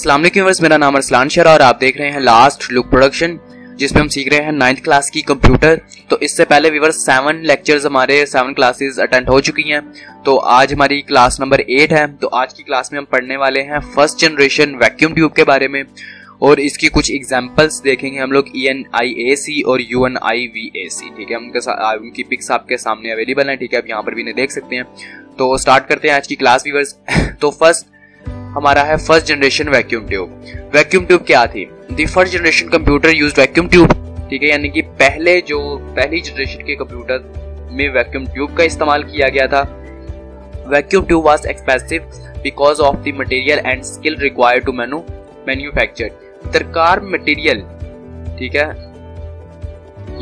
अस्सलाम वालेकुम व्यूअर्स, मेरा नाम अरसलान शरा और आप देख रहे हैं लास्ट लुक प्रोडक्शन, जिसमें हम सीख रहे हैं 9th क्लास की कंप्यूटर। तो इससे पहले व्यूअर्स 7 लेक्चर्स हमारे 7 क्लासेस अटेंड हो चुकी हैं। तो आज हमारी क्लास नंबर 8 है। तो आज की क्लास में हम पढ़ने वाले हैं फर्स्ट जनरेशन वैक्यूम ट्यूब के बारे में और इसकी कुछ एग्जांपल्स देखेंगे हम लोग ENIAC और UNIVAC। ठीक है, उनकी पिक्स आपके सामने अवेलेबल है। ठीक है, आप यहाँ पर भी इन्हें देख सकते हैं। तो स्टार्ट करते हैं आज की क्लास व्यूअर्स। तो फर्स्ट हमारा है first generation vacuum tube. Vacuum tube क्या थी? The first generation computer used vacuum tube. ठीक है, यानी कि पहली जनरेशन के कंप्यूटर में वैक्यूम ट्यूब का इस्तेमाल किया गया था। Vacuum tube was expensive because of the material and skill required to manufacture. दरकार मटेरियल, ठीक है,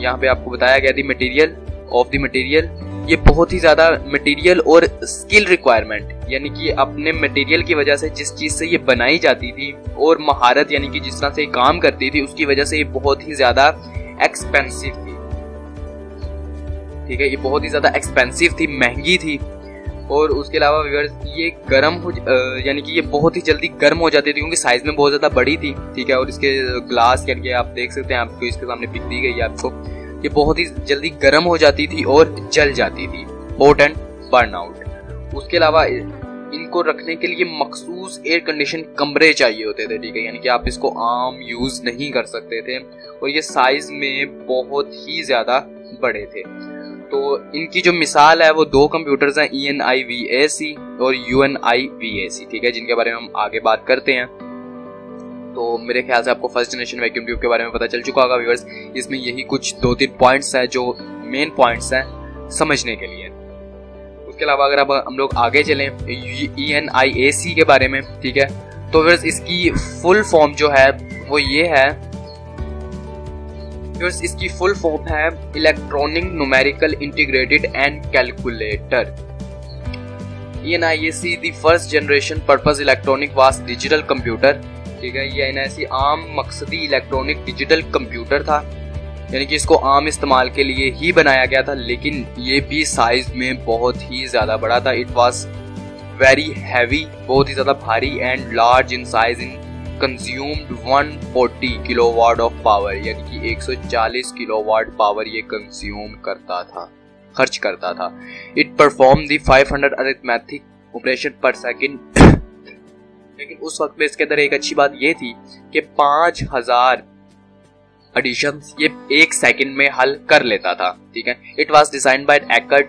यहाँ पे आपको बताया गया थी मटेरियल ऑफ द मटेरियल, ये बहुत ही ज्यादा मटेरियल और स्किल रिक्वायरमेंट, यानी कि अपने मटेरियल की वजह से जिस चीज से ये बनाई जाती थी और महारत यानी कि जिस तरह से काम करती थी उसकी वजह से ये बहुत ही ज्यादा एक्सपेंसिव थी। ठीक है, ये बहुत ही ज्यादा एक्सपेंसिव थी, महंगी थी। और उसके अलावा व्यूअर्स ये यानी कि ये बहुत ही जल्दी गर्म हो जाती थी क्योंकि साइज में बहुत ज्यादा बड़ी थी। ठीक है, और इसके ग्लास करके आप देख सकते हैं, आपको इसके सामने पिक दी गई है आपको। ये बहुत ही जल्दी गर्म हो जाती थी और जल जाती थी, हॉट एंड बर्न आउट। उसके अलावा इनको रखने के लिए मखसूस एयर कंडीशन कमरे चाहिए होते थे। ठीक है, यानी कि आप इसको आम यूज नहीं कर सकते थे और ये साइज में बहुत ही ज्यादा बड़े थे। तो इनकी जो मिसाल है वो 2 कंप्यूटर्स हैं, ENIVAC और UNIVAC। ठीक है, जिनके बारे में हम आगे बात करते हैं। तो मेरे ख्याल से आपको फर्स्ट जनरेशन वैक्यूम ट्यूब के बारे में पता चल चुका होगा व्यूअर्स। इसमें यही कुछ 2-3 पॉइंट्स हैं जो मेन पॉइंट्स हैं समझने के लिए। उसके अलावा अगर अब हम लोग आगे चलें ENIAC के बारे में, ठीक है, तो व्यूअर्स इसकी फुल फॉर्म जो है वो ये है, व्यूअर्स इसकी फुल फॉर्म है electronic numerical integrated and calculator. ENIAC the first generation purpose electronic was digital computer. ठीक है, ये ENIAC आम मकसदी इलेक्ट्रॉनिक डिजिटल कंप्यूटर था, यानी कि इसको आम इस्तेमाल के लिए ही बनाया गया था, लेकिन ये भी साइज में बहुत ही ज्यादा बड़ा था। इट वाज वेरी हैवी, बहुत ही ज्यादा भारी, and large in size in consumed 140 kilowatt of power, यानी कि 140 किलोवाट पावर ये कंज्यूम करता था, खर्च करता था। It perform the 500 arithmetic operation पर सेकंड। लेकिन उस वक्त में इसके अंदर एक अच्छी बात ये थी कि 5000 एडिशंस ये 1 सेकंड में हल कर लेता था। ठीक है, it was designed by Eckert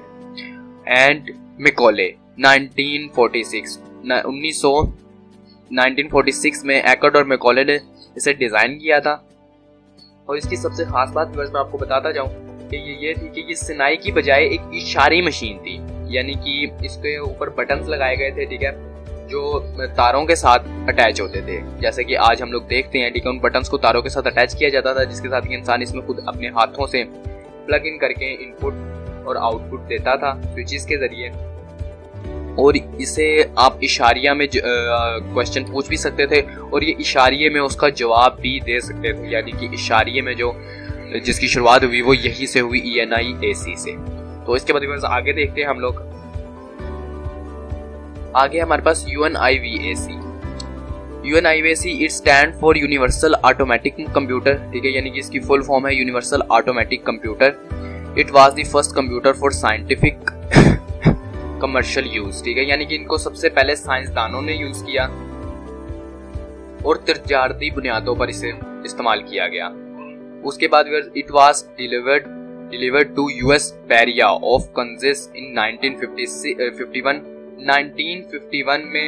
and Mauchly 1946 में एकर्ट और मैकॉले ने इसे डिजाइन किया था। और इसकी सबसे खास बात मैं आपको बताता जाऊं कि ये थी कि ये सिनाई की बजाय एक इशारी मशीन थी, यानी कि इसके ऊपर बटन्स लगाए गए थे। ठीक है, जो तारों के साथ अटैच होते थे, जैसे कि आज हम लोग देखते हैं। ठीक है, उन बटन्स को तारों के साथ अटैच किया जाता था, जिसके साथ कि इंसान इसमें खुद अपने हाथों से प्लग इन करके इनपुट और आउटपुट देता था स्विचेस के जरिए। और इसे आप इशारिया में क्वेश्चन पूछ भी सकते थे और ये इशारिये में उसका जवाब भी दे सकते थे, यानी कि इशारिये में जो जिसकी शुरुआत हुई वो यही से हुई, ENIAC से। तो इसके बाद आगे देखते हैं हम लोग। आगे हमारे पास UNIVAC। UNIVAC it stand for universal automatic computer. ठीक है, यानी कि इसकी फुल फॉर्म है universal automatic computer. It was the first computer for scientific commercial use. ठीक है, यानी कि इनको सबसे पहले साइंसदानों ने यूज किया और तजारती बुनियादों पर इसे इस्तेमाल किया गया। उसके बाद it was delivered to US पेरिया ऑफ कंजेस इन 1951 में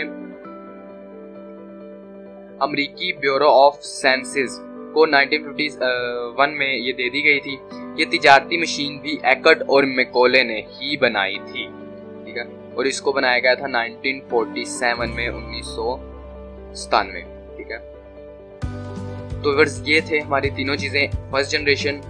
अमेरिकी ब्यूरो ऑफ साइंसेज को 1951 में ये दे दी गई थी। ये तिजारती मशीन भी एकर्ट और मैकॉले ने ही बनाई थी। ठीक है, और इसको बनाया गया था 1947 में, 1997। ठीक है, तो व्यूअर्स ये थे हमारी तीनों चीजें, फर्स्ट जनरेशन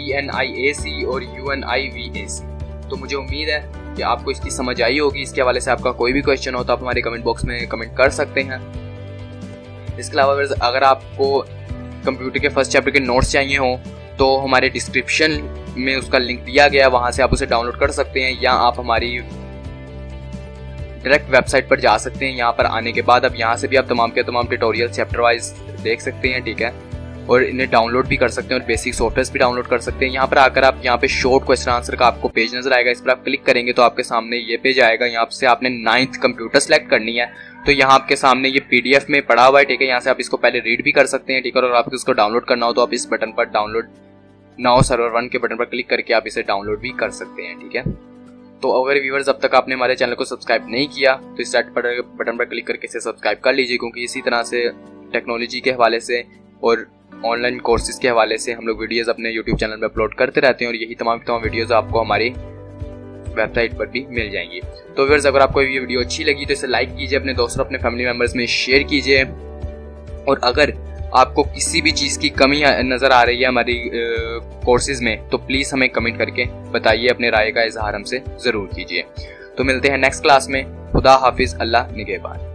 ENIAC और UNIVAC। तो मुझे उम्मीद है कि आपको इसकी समझ आई होगी। इसके हवाले से आपका कोई भी क्वेश्चन हो तो आप हमारे कमेंट बॉक्स में कमेंट कर सकते हैं। इसके अलावा अगर आपको कंप्यूटर के फर्स्ट चैप्टर के नोट्स चाहिए हो तो हमारे डिस्क्रिप्शन में उसका लिंक दिया गया, वहां से आप उसे डाउनलोड कर सकते हैं, या आप हमारी डायरेक्ट वेबसाइट पर जा सकते हैं। यहाँ पर आने के बाद अब यहाँ से भी आप तमाम के तमाम ट्यूटोरियल चैप्टर वाइज देख सकते हैं, ठीक है, और इन्हें डाउनलोड भी कर सकते हैं और बेसिक सॉफ्टवेयर भी डाउनलोड कर सकते हैं। यहाँ पर आकर आप यहाँ पे शॉर्ट क्वेश्चन आंसर का आपको पेज नजर आएगा, इस पर आप क्लिक करेंगे तो आपके सामने ये पेज आएगा। यहाँ से आपने 9th कंप्यूटर सेलेक्ट करनी है, तो यहाँ आपके सामने ये PDF में पड़ा हुआ है, ठीक है। यहाँ से आप इसको पहले रीड भी कर सकते हैं, ठीक है, और आपको इसको डाउनलोड करना हो तो आप इस बटन पर डाउनलोड नाउ सर्वर 1 के बटन पर क्लिक करके आप इसे डाउनलोड भी कर सकते हैं, ठीक है। तो अगर व्यूअर्स अब तक आपने हमारे चैनल को सब्सक्राइब नहीं किया तो इस बटन पर क्लिक करके इसे सब्सक्राइब कर लीजिए, क्योंकि इसी तरह से टेक्नोलॉजी के हवाले से और ऑनलाइन कोर्सेज के हवाले से हम लोग वीडियोस अपने यूट्यूब चैनल पर अपलोड करते रहते हैं और यही तमाम वीडियोस आपको हमारी वेबसाइट पर भी मिल जाएंगी। तो व्यूअर्स अगर आपको ये वीडियो अच्छी लगी तो इसे लाइक कीजिए, अपने दोस्तों अपने फैमिली मेम्बर्स में शेयर कीजिए, और अगर आपको किसी भी चीज़ की कमी नज़र आ रही है हमारी कोर्सेज में तो प्लीज़ हमें कमेंट करके बताइए, अपने राय का इजहार हमसे ज़रूर कीजिए। तो मिलते हैं नेक्स्ट क्लास में। खुदा हाफिज़, अल्लाह निगहबान।